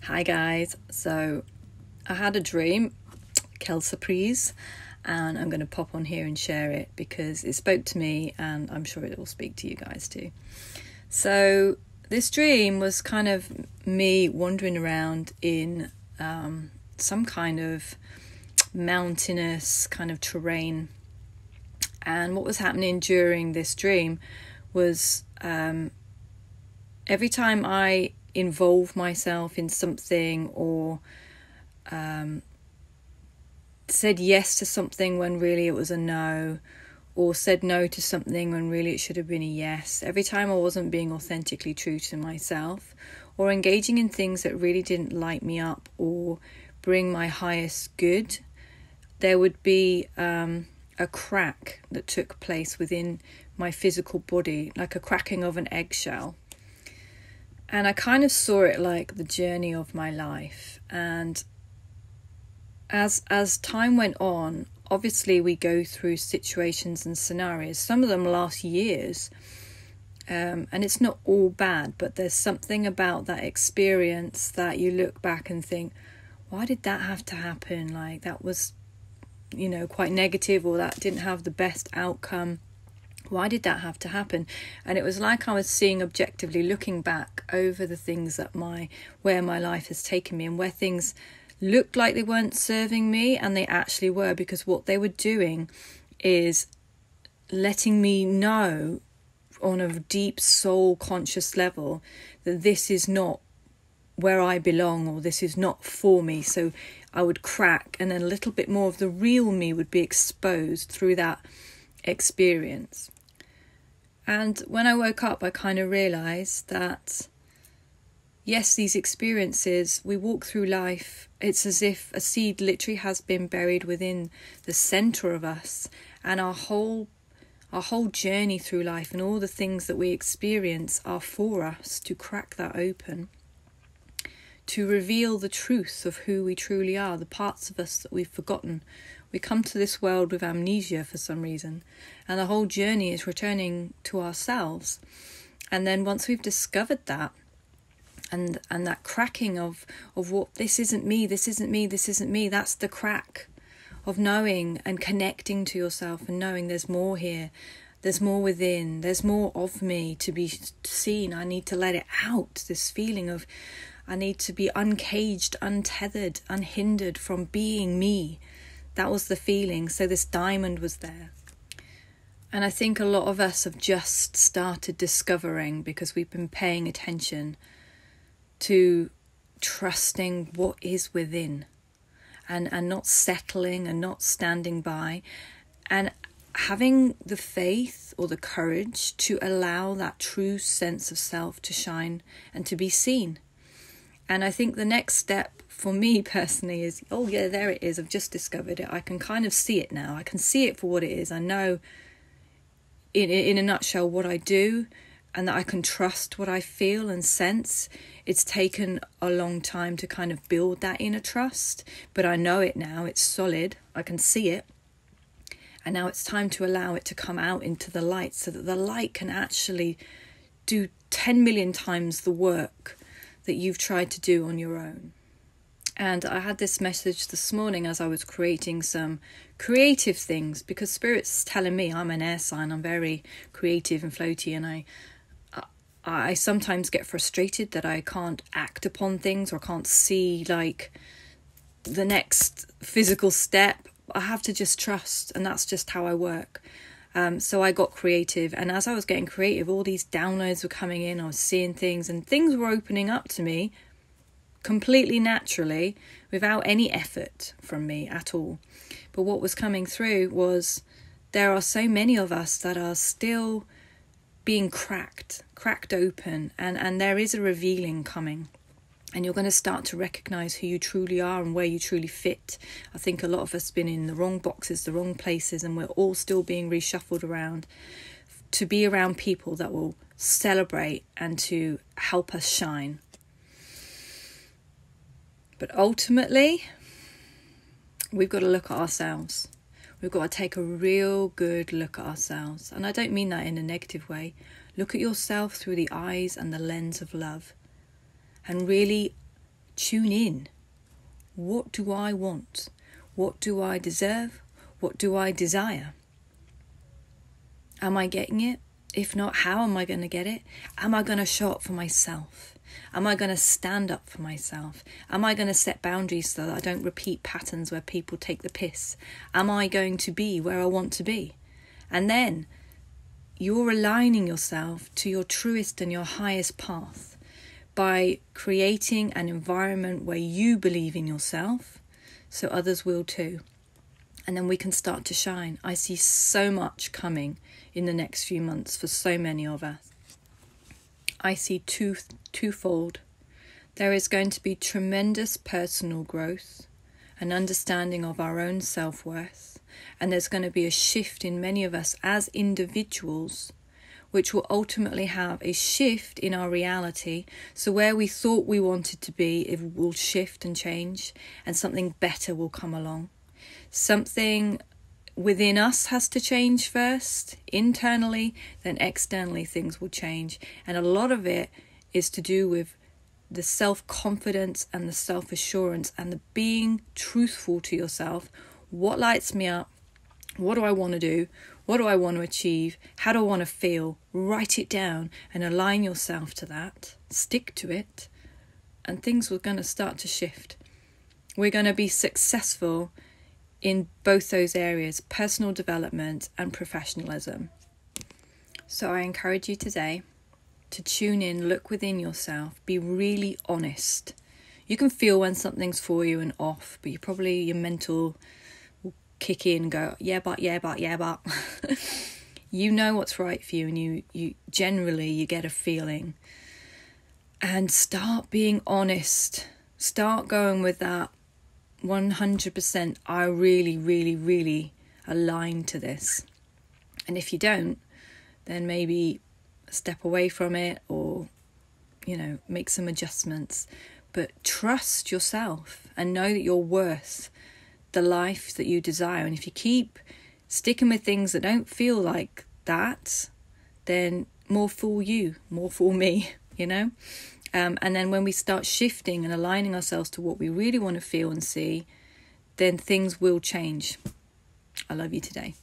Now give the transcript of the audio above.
Hi guys, so I had a dream, quelle surprise, and I'm going to pop on here and share it because it spoke to me and I'm sure it will speak to you guys too. So this dream was kind of me wandering around in some kind of mountainous kind of terrain, and what was happening during this dream was every time I involve myself in something or said yes to something when really it was a no, or said no to something when really it should have been a yes, every time I wasn't being authentically true to myself or engaging in things that really didn't light me up or bring my highest good, there would be a crack that took place within my physical body, like a cracking of an eggshell. And I kind of saw it like the journey of my life. And as time went on, obviously we go through situations and scenarios. Some of them last years. And it's not all bad, but there's something about that experience that you look back and think, why did that have to happen? Like that was, quite negative, or that didn't have the best outcome. Why did that have to happen? And it was like I was seeing objectively, looking back over the things that where my life has taken me, and where things looked like they weren't serving me and they actually were, because what they were doing is letting me know on a deep soul conscious level that this is not where I belong, or this is not for me. So I would crack, and then a little bit more of the real me would be exposed through that experience. And when I woke up, I kind of realised that, yes, these experiences, we walk through life, it's as if a seed literally has been buried within the centre of us, and our whole journey through life and all the things that we experience are for us to crack that open, to reveal the truth of who we truly are, the parts of us that we've forgotten. We come to this world with amnesia for some reason, and the whole journey is returning to ourselves. And then once we've discovered that, and that cracking of what, this isn't me, this isn't me, this isn't me, that's the crack of knowing and connecting to yourself and knowing there's more here, there's more within, there's more of me to be seen. I need to let it out, this feeling of I need to be uncaged, untethered, unhindered from being me. That was the feeling. So this diamond was there. And I think a lot of us have just started discovering, because we've been paying attention to trusting what is within, and not settling and not standing by, and having the faith or the courage to allow that true sense of self to shine and to be seen. And I think the next step for me personally is, oh yeah, there it is. I've just discovered it. I can kind of see it now. I can see it for what it is. I know in a nutshell what I do, and that I can trust what I feel and sense. It's taken a long time to kind of build that inner trust, but I know it now. It's solid. I can see it. And now it's time to allow it to come out into the light, so that the light can actually do 10 million times the work that you've tried to do on your own. And I had this message this morning as I was creating some creative things, because Spirit's telling me I'm an air sign, I'm very creative and floaty, and I sometimes get frustrated that I can't act upon things, or can't see like the next physical step. I have to just trust, and that's just how I work. So I got creative, and as I was getting creative, all these downloads were coming in. I was seeing things, and things were opening up to me completely naturally, without any effort from me at all. But what was coming through was, there are so many of us that are still being cracked open, and there is a revealing coming. And you're going to start to recognise who you truly are and where you truly fit. I think a lot of us have been in the wrong boxes, the wrong places, and we're all still being reshuffled around to be around people that will celebrate and to help us shine. But ultimately, we've got to look at ourselves. We've got to take a real good look at ourselves. And I don't mean that in a negative way. Look at yourself through the eyes and the lens of love. And really tune in. What do I want? What do I deserve? What do I desire? Am I getting it? If not, how am I going to get it? Am I going to show up for myself? Am I going to stand up for myself? Am I going to set boundaries so that I don't repeat patterns where people take the piss? Am I going to be where I want to be? And then you're aligning yourself to your truest and your highest path by creating an environment where you believe in yourself, so others will too. And then we can start to shine. I see so much coming in the next few months for so many of us. I see twofold. There is going to be tremendous personal growth, an understanding of our own self-worth, and there's going to be a shift in many of us as individuals, which will ultimately have a shift in our reality. So where we thought we wanted to be, it will shift and change, and something better will come along. Something within us has to change first, internally, then externally things will change. And a lot of it is to do with the self-confidence and the self-assurance and the being truthful to yourself. What lights me up? What do I want to do? What do I want to achieve? How do I want to feel? Write it down and align yourself to that. Stick to it. And things are going to start to shift. We're going to be successful in both those areas, personal development and professionalism. So I encourage you today to tune in, look within yourself, be really honest. You can feel when something's for you and off, but your mental will kick in and go, yeah, but. You know what's right for you, and you generally get a feeling. And start being honest. Start going with that 100%, I really, really, really align to this. And if you don't, then maybe step away from it or, make some adjustments. But trust yourself and know that you're worth the life that you desire. And if you keep sticking with things that don't feel like that, then more fool you, more fool me, And then when we start shifting and aligning ourselves to what we really want to feel and see, then things will change. I love you today.